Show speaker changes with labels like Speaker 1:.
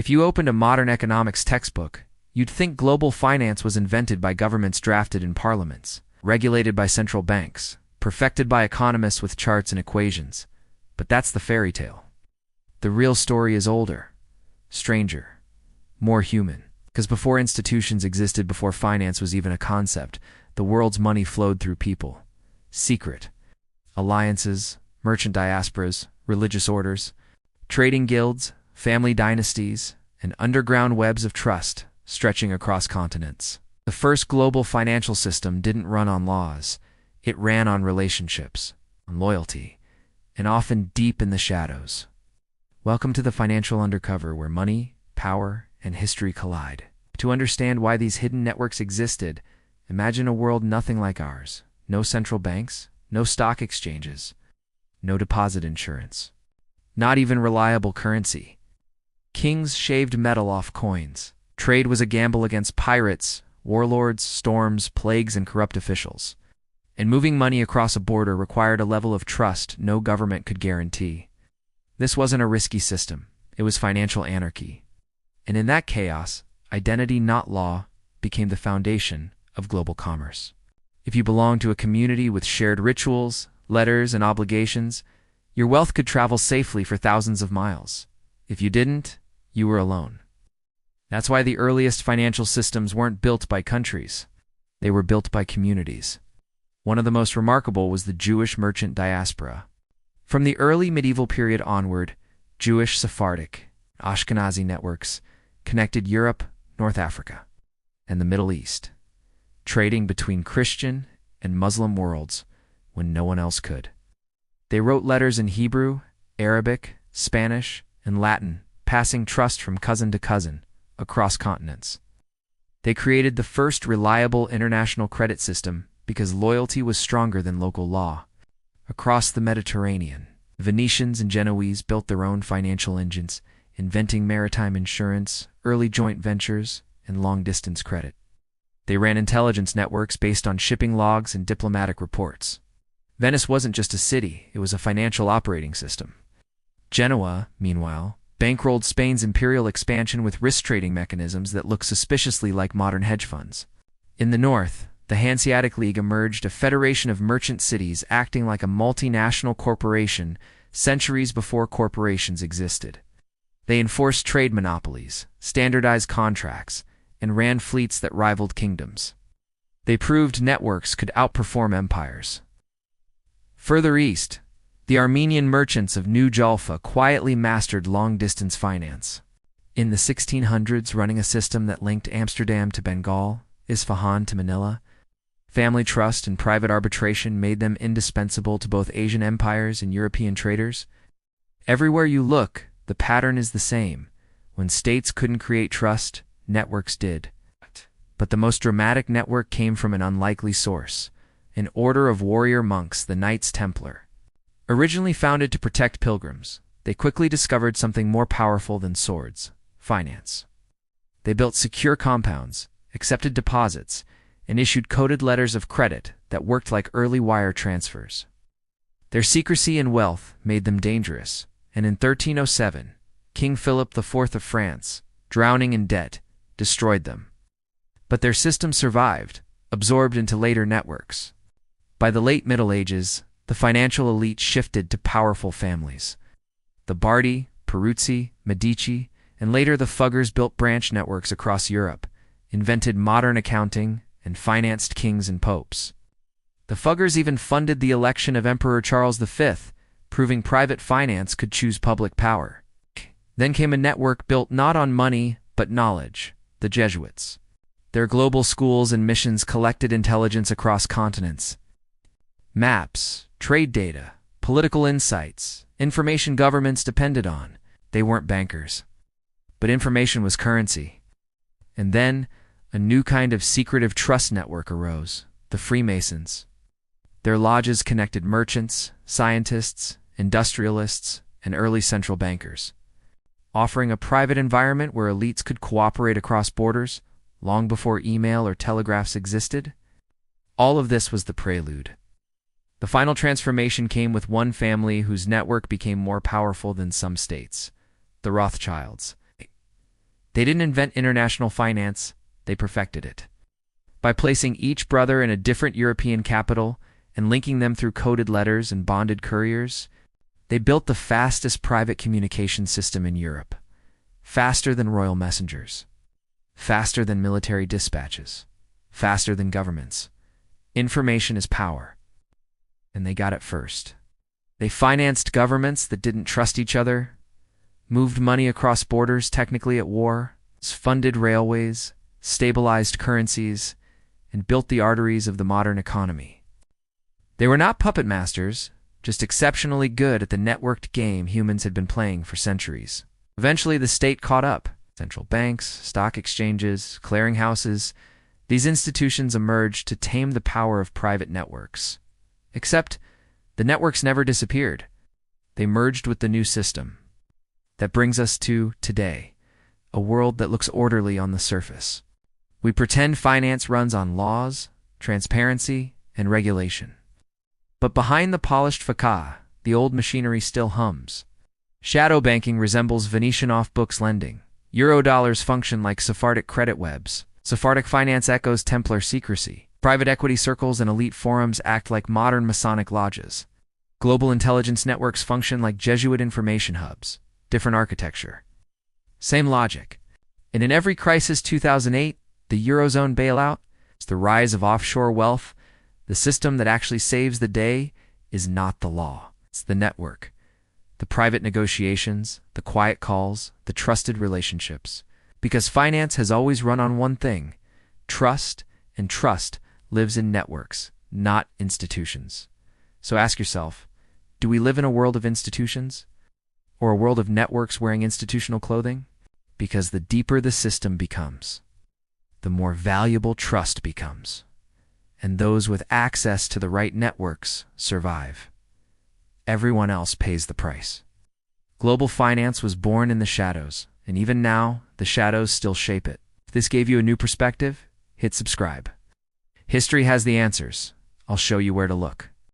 Speaker 1: If you opened a modern economics textbook, you'd think global finance was invented by governments drafted in parliaments, regulated by central banks, perfected by economists with charts and equations. But that's the fairy tale. The real story is older, stranger, more human. Because before institutions existed, before finance was even a concept, the world's money flowed through people. Secret. Alliances, merchant diasporas, religious orders, trading guilds, family dynasties, and underground webs of trust stretching across continents. The first global financial system didn't run on laws. It ran on relationships, on loyalty, and often deep in the shadows. Welcome to the financial undercover, where money, power, and history collide. To understand why these hidden networks existed, imagine a world nothing like ours. No central banks, no stock exchanges, no deposit insurance, not even reliable currency. Kings shaved metal off coins. Trade was a gamble against pirates, warlords, storms, plagues, and corrupt officials. And moving money across a border required a level of trust no government could guarantee. This wasn't a risky system. It was financial anarchy. And in that chaos, identity, not law, became the foundation of global commerce. If you belonged to a community with shared rituals, letters, and obligations, your wealth could travel safely for thousands of miles. If you didn't, you were alone. That's why the earliest financial systems weren't built by countries. They were built by communities. One of the most remarkable was the Jewish merchant diaspora. From the early medieval period onward, Jewish, Sephardic, Ashkenazi networks connected Europe, North Africa, and the Middle East, trading between Christian and Muslim worlds when no one else could. They wrote letters in Hebrew, Arabic, Spanish, and Latin, passing trust from cousin to cousin across continents. They created the first reliable international credit system because loyalty was stronger than local law. Across the Mediterranean, Venetians and Genoese built their own financial engines, inventing maritime insurance, early joint ventures, and long-distance credit. They ran intelligence networks based on shipping logs and diplomatic reports. Venice wasn't just a city, it was a financial operating system. Genoa, meanwhile, bankrolled Spain's imperial expansion with risk-trading mechanisms that look suspiciously like modern hedge funds. In the north, the Hanseatic League emerged, a federation of merchant cities acting like a multinational corporation centuries before corporations existed. They enforced trade monopolies, standardized contracts, and ran fleets that rivaled kingdoms. They proved networks could outperform empires. Further east, the Armenian merchants of New Jaffa quietly mastered long-distance finance. In the 1600s, running a system that linked Amsterdam to Bengal, Isfahan to Manila, family trust and private arbitration made them indispensable to both Asian empires and European traders. Everywhere you look, the pattern is the same. When states couldn't create trust, networks did. But the most dramatic network came from an unlikely source, an order of warrior monks, the Knights Templar. Originally founded to protect pilgrims, they quickly discovered something more powerful than swords: finance. They built secure compounds, accepted deposits, and issued coded letters of credit that worked like early wire transfers. Their secrecy and wealth made them dangerous, and in 1307, King Philip IV of France, drowning in debt, destroyed them. But their system survived, absorbed into later networks. By the late Middle Ages, the financial elite shifted to powerful families. The Bardi, Peruzzi, Medici, and later the Fuggers built branch networks across Europe, invented modern accounting, and financed kings and popes. The Fuggers even funded the election of Emperor Charles V, proving private finance could choose public power. Then came a network built not on money, but knowledge: the Jesuits. Their global schools and missions collected intelligence across continents. Maps, trade data, political insights, information governments depended on. They weren't bankers. But information was currency. And then, a new kind of secretive trust network arose: the Freemasons. Their lodges connected merchants, scientists, industrialists, and early central bankers, offering a private environment where elites could cooperate across borders long before email or telegraphs existed. All of this was the prelude. The final transformation came with one family whose network became more powerful than some states: the Rothschilds. They didn't invent international finance, they perfected it. By placing each brother in a different European capital and linking them through coded letters and bonded couriers, they built the fastest private communication system in Europe. Faster than royal messengers. Faster than military dispatches. Faster than governments. Information is power. And they got it first. They financed governments that didn't trust each other, moved money across borders technically at war, funded railways, stabilized currencies, and built the arteries of the modern economy. They were not puppet masters, just exceptionally good at the networked game humans had been playing for centuries. Eventually, the state caught up. Central banks, stock exchanges, clearinghouses, these institutions emerged to tame the power of private networks. Except, the networks never disappeared. They merged with the new system. That brings us to today, a world that looks orderly on the surface. We pretend finance runs on laws, transparency, and regulation. But behind the polished facade, the old machinery still hums. Shadow banking resembles Venetian off-books lending. Eurodollars function like Sephardic credit webs. Sephardic finance echoes Templar secrecy. Private equity circles and elite forums act like modern Masonic lodges. Global intelligence networks function like Jesuit information hubs. Different architecture. Same logic. And in every crisis 2008, the Eurozone bailout, it's the rise of offshore wealth, the system that actually saves the day is not the law. It's the network. The private negotiations, the quiet calls, the trusted relationships. Because finance has always run on one thing, trust, and trust lives in networks, not institutions. So ask yourself, do we live in a world of institutions? Or a world of networks wearing institutional clothing? Because the deeper the system becomes, the more valuable trust becomes. And those with access to the right networks survive. Everyone else pays the price. Global finance was born in the shadows, and even now, the shadows still shape it. If this gave you a new perspective, hit subscribe. History has the answers. I'll show you where to look.